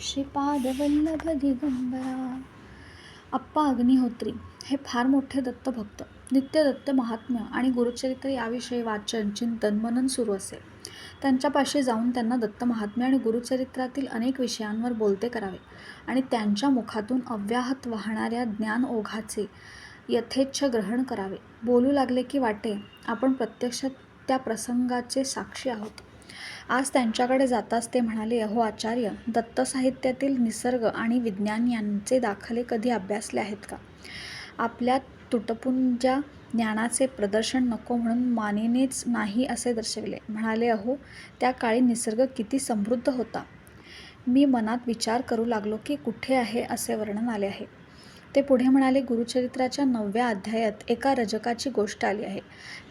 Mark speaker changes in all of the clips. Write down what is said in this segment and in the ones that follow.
Speaker 1: श्रीपादवल्लभ दिगंबरा. अप्पा अग्निहोत्री हे फार मोठे दत्तभक्त. नित्य दत्त महात्म्य आणि गुरुचरित्र याविषयी वाचन, चिंतन, मनन सुरू असे. त्यांच्यापाशी जाऊन त्यांना दत्त महात्म्य आणि गुरुचरित्रातील अनेक विषयांवर बोलते करावे आणि त्यांच्या मुखातून अव्याहत वाहणाऱ्या ज्ञान ओघाचे यथेच्छ ग्रहण करावे. बोलू लागले की वाटे आपण प्रत्यक्ष त्या प्रसंगाचे साक्षी आहोत. आज त्यांच्याकडे जाताच ते म्हणाले, अहो आचार्य, दत्त साहित्यातील निसर्ग आणि विज्ञान यांचे दाखले कधी अभ्यासले आहेत का? आपल्या तुटपुंज्या ज्ञानाचे प्रदर्शन नको म्हणून मानेनेच नाही असे दर्शविले. म्हणाले, अहो त्या काळी निसर्ग किती समृद्ध होता. मी मनात विचार करू लागलो की कुठे आहे असे वर्णन आले आहे. ते पुढे म्हणाले, गुरुचरित्राच्या 9व्या अध्यायात एका रजकाची गोष्ट आली आहे.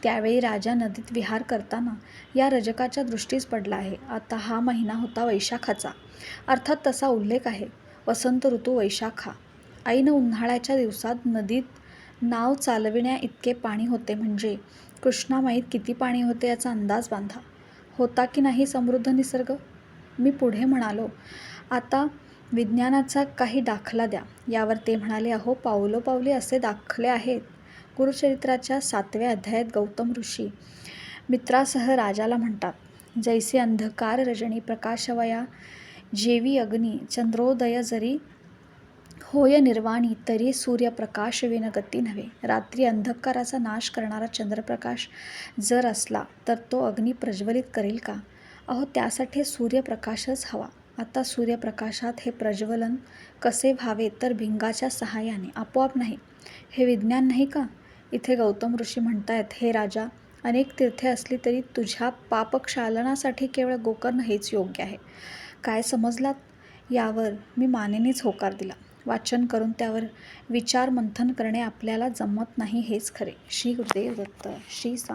Speaker 1: त्यावेळी राजा नदीत विहार करताना या रजकाच्या दृष्टीस पडला आहे. आता हा महिना होता वैशाखाचा, अर्थात तसा उल्लेख आहे. वसंत ऋतू वैशाखा. ऐन उन्हाळ्याच्या दिवसात नदीत नाव चालविण्या इतके पाणी होते म्हणजे कृष्णामाईत किती पाणी होते याचा अंदाज बांधा. होता की नाही समृद्ध निसर्ग? मी पुढे म्हणालो, आता विज्ञानाचा काही दाखला द्या. यावर ते म्हणाले, अहो पावलोपावली असे दाखले आहेत. गुरुचरित्राच्या 7व्या अध्यायात गौतम ऋषी मित्रासह राजाला म्हणतात, जैसे अंधकार रजनी प्रकाशवया, जेवी अग्नी चंद्रोदय जरी होय निर्वाणी, तरी सूर्यप्रकाश विन गती नव्हे. रात्री अंधकाराचा नाश करणारा चंद्रप्रकाश जर असला तर तो अग्नी प्रज्वलित करेल का? अहो त्यासाठी सूर्यप्रकाशच हवा. आता सूर्यप्रकाशात हे प्रज्वलन कसे व्हावे तर भिंगाच्या सहाय्याने, आपोआप नाही. हे विज्ञान नाही का? इथे गौतम ऋषी म्हणतायत, हे राजा, अनेक तीर्थे असली तरी तुझ्या पापक्षालनासाठी केवळ गोकर्ण हेच योग्य आहे. काय समजलात? यावर मी मानेनेच होकार दिला. वाचन करून त्यावर विचार मंथन करणे आपल्याला जमत नाही हेच खरे. श्री गुरुदेव दत्त. श्री स्वामी.